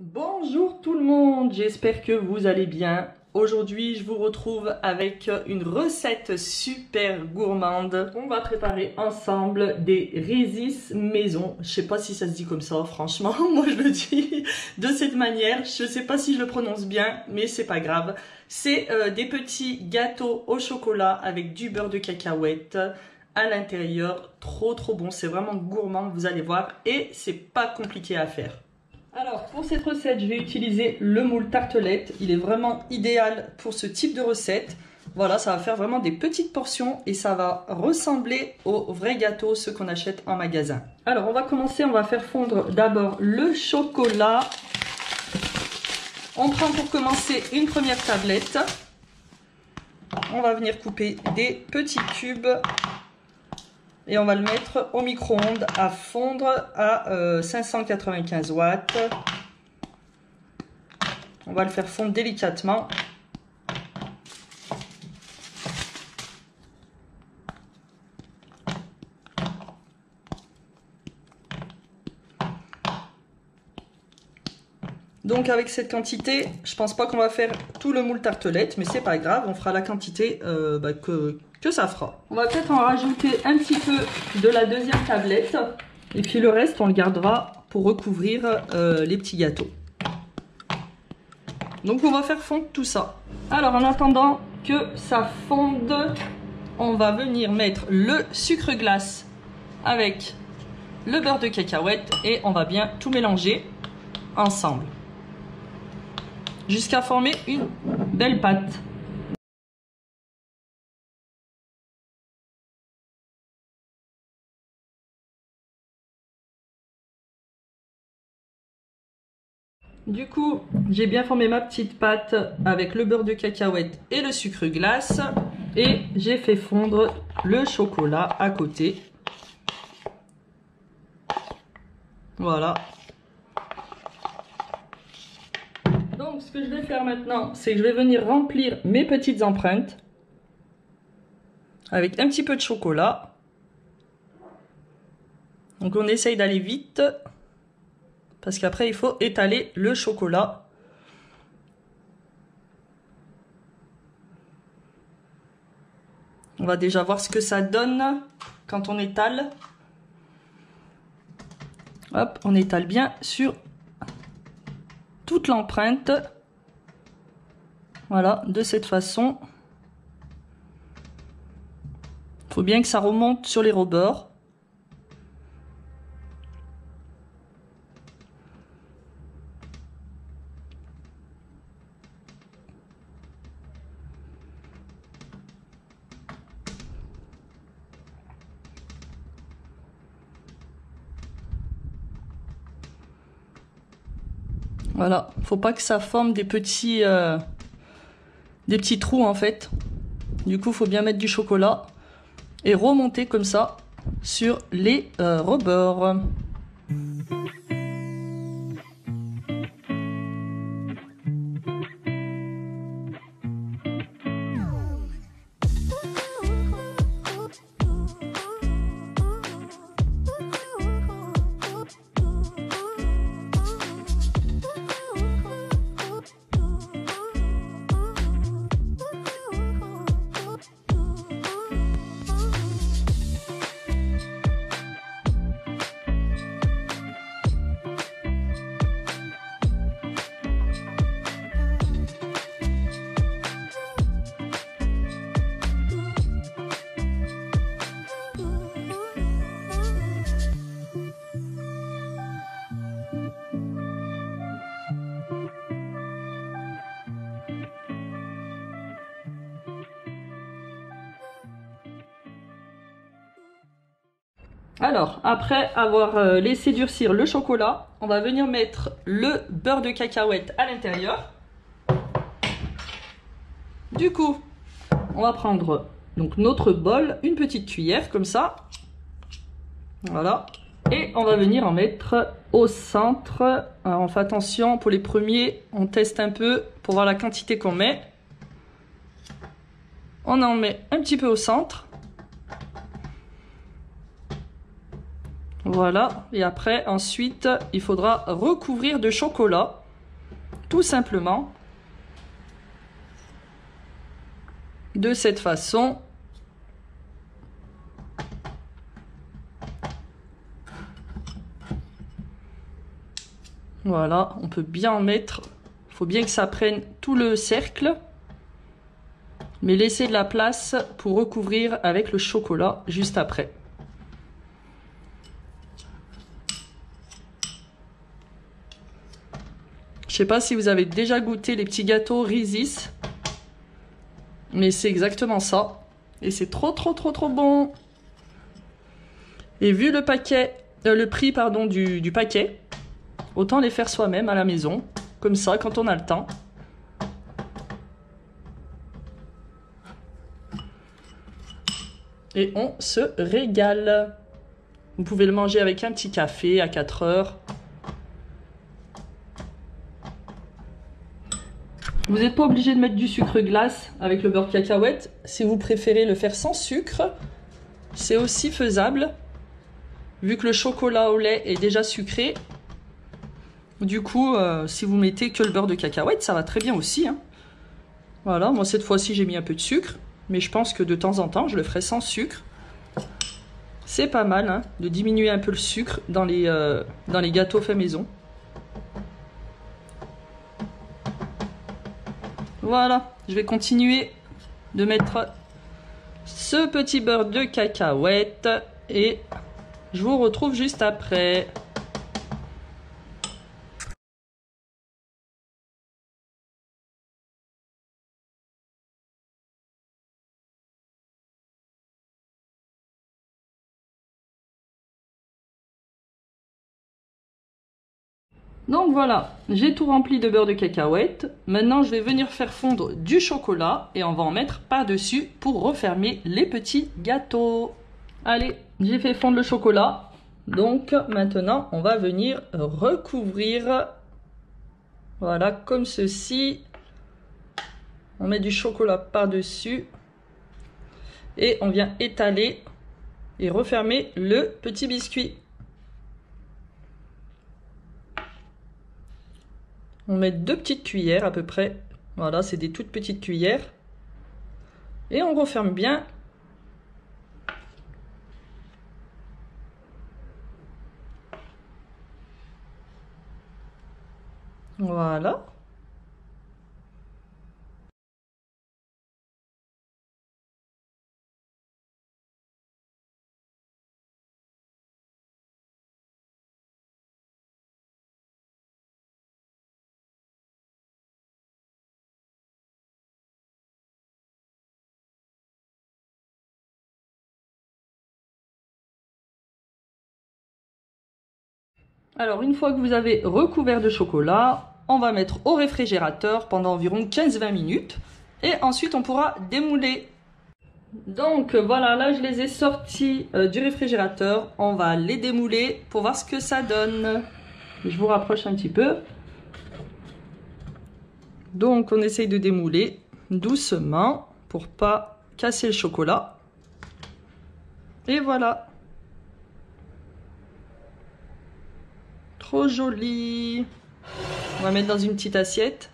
Bonjour tout le monde, j'espère que vous allez bien. Aujourd'hui, je vous retrouve avec une recette super gourmande. On va préparer ensemble des résis maison. Je sais pas si ça se dit comme ça, franchement. Moi, je le dis de cette manière. Je sais pas si je le prononce bien, mais c'est pas grave. C'est des petits gâteaux au chocolat avec du beurre de cacahuète à l'intérieur. Trop bon, c'est vraiment gourmand, vous allez voir. Et c'est pas compliqué à faire. Alors pour cette recette, je vais utiliser le moule tartelette. Il est vraiment idéal pour ce type de recette. Voilà, ça va faire vraiment des petites portions et ça va ressembler aux vrais gâteaux, ceux qu'on achète en magasin. Alors on va commencer, on va faire fondre d'abord le chocolat. On prend pour commencer une première tablette. On va venir couper des petits cubes. Et on va le mettre au micro-ondes à fondre à 595 watts. On va le faire fondre délicatement. Donc avec cette quantité, je pense pas qu'on va faire tout le moule tartelette, mais c'est pas grave, on fera la quantité que ça fera. On va peut-être en rajouter un petit peu de la deuxième tablette, et puis le reste on le gardera pour recouvrir les petits gâteaux. Donc on va faire fondre tout ça. Alors en attendant que ça fonde, on va venir mettre le sucre glace avec le beurre de cacahuète et on va bien tout mélanger ensemble jusqu'à former une belle pâte. Du coup, j'ai bien formé ma petite pâte avec le beurre de cacahuète et le sucre glace et j'ai fait fondre le chocolat à côté. Voilà. Donc ce que je vais faire maintenant, c'est que je vais venir remplir mes petites empreintes avec un petit peu de chocolat. Donc on essaye d'aller vite parce qu'après il faut étaler le chocolat. On va déjà voir ce que ça donne quand on étale. Hop, on étale bien sur toute l'empreinte. Voilà, de cette façon. Il faut bien que ça remonte sur les rebords. Voilà, faut pas que ça forme des petits trous en fait. Du coup, faut bien mettre du chocolat et remonter comme ça sur les rebords. Alors, après avoir laissé durcir le chocolat, on va venir mettre le beurre de cacahuète à l'intérieur. Du coup, on va prendre donc notre bol, une petite cuillère comme ça. Voilà. Et on va venir en mettre au centre. Alors, on fait attention, pour les premiers, on teste un peu pour voir la quantité qu'on met. On en met un petit peu au centre. Voilà, et après, ensuite, il faudra recouvrir de chocolat. tout simplement de cette façon. Voilà, on peut bien en mettre. Il faut bien que ça prenne tout le cercle. Mais laissez de la place pour recouvrir avec le chocolat juste après. Je sais pas si vous avez déjà goûté les petits gâteaux Reese's. Mais c'est exactement ça. Et c'est trop bon. Et vu le paquet, le prix pardon, du paquet, autant les faire soi-même à la maison. Comme ça, quand on a le temps. Et on se régale. Vous pouvez le manger avec un petit café à 4 heures. Vous n'êtes pas obligé de mettre du sucre glace avec le beurre de cacahuète. Si vous préférez le faire sans sucre, c'est aussi faisable. Vu que le chocolat au lait est déjà sucré. Du coup, si vous mettez que le beurre de cacahuète, ça va très bien aussi. Hein. Voilà, moi cette fois-ci j'ai mis un peu de sucre. Mais je pense que de temps en temps, je le ferai sans sucre. C'est pas mal hein, de diminuer un peu le sucre dans les gâteaux faits maison. Voilà, je vais continuer de mettre ce petit beurre de cacahuète et je vous retrouve juste après. Donc voilà, j'ai tout rempli de beurre de cacahuète. Maintenant, je vais venir faire fondre du chocolat et on va en mettre par-dessus pour refermer les petits gâteaux. Allez, j'ai fait fondre le chocolat. Donc maintenant, on va venir recouvrir. Voilà, comme ceci. On met du chocolat par-dessus. Et on vient étaler et refermer le petit biscuit. On met 2 petites cuillères à peu près. Voilà, c'est des toutes petites cuillères. Et on referme bien. Voilà. Alors, une fois que vous avez recouvert de chocolat, on va mettre au réfrigérateur pendant environ 15-20 minutes. Et ensuite, on pourra démouler. Donc, voilà, là, je les ai sortis du réfrigérateur. On va les démouler pour voir ce que ça donne. Je vous rapproche un petit peu. Donc, on essaye de démouler doucement pour pas casser le chocolat. Et voilà. Trop joli. On va mettre dans une petite assiette.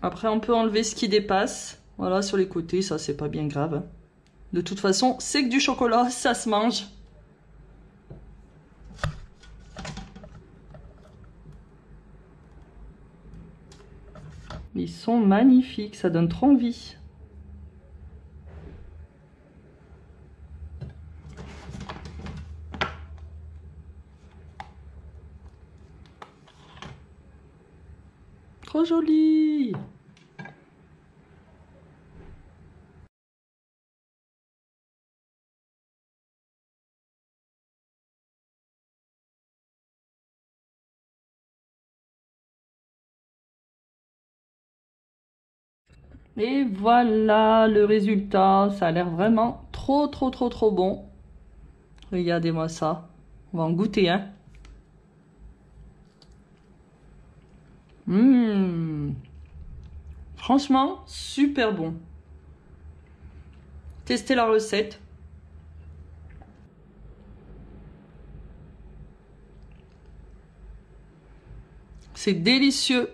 Après, on peut enlever ce qui dépasse. Voilà, sur les côtés, ça, c'est pas bien grave. De toute façon, c'est que du chocolat, ça se mange. Ils sont magnifiques, ça donne trop envie. Trop joli! Et voilà le résultat. Ça a l'air vraiment trop bon. Regardez-moi ça. On va en goûter un. Franchement, super bon. Testez la recette. C'est délicieux.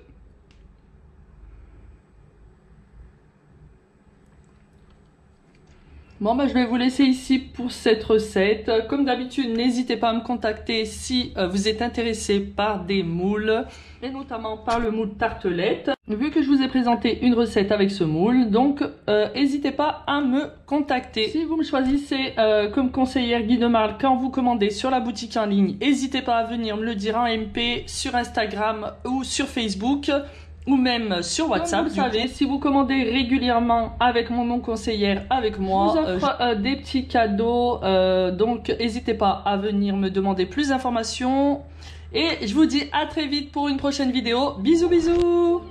Bon, bah, je vais vous laisser ici pour cette recette. Comme d'habitude, n'hésitez pas à me contacter si vous êtes intéressé par des moules, et notamment par le moule tartelette. Vu que je vous ai présenté une recette avec ce moule, donc n'hésitez pas à me contacter. Si vous me choisissez comme conseillère Guy de Marle quand vous commandez sur la boutique en ligne, n'hésitez pas à venir me le dire en MP sur Instagram ou sur Facebook, ou même sur WhatsApp. Comme vous savez, si vous commandez régulièrement avec mon nom conseillère avec moi, je vous offre des petits cadeaux, donc n'hésitez pas à venir me demander plus d'informations. Et je vous dis à très vite pour une prochaine vidéo. Bisous bisous.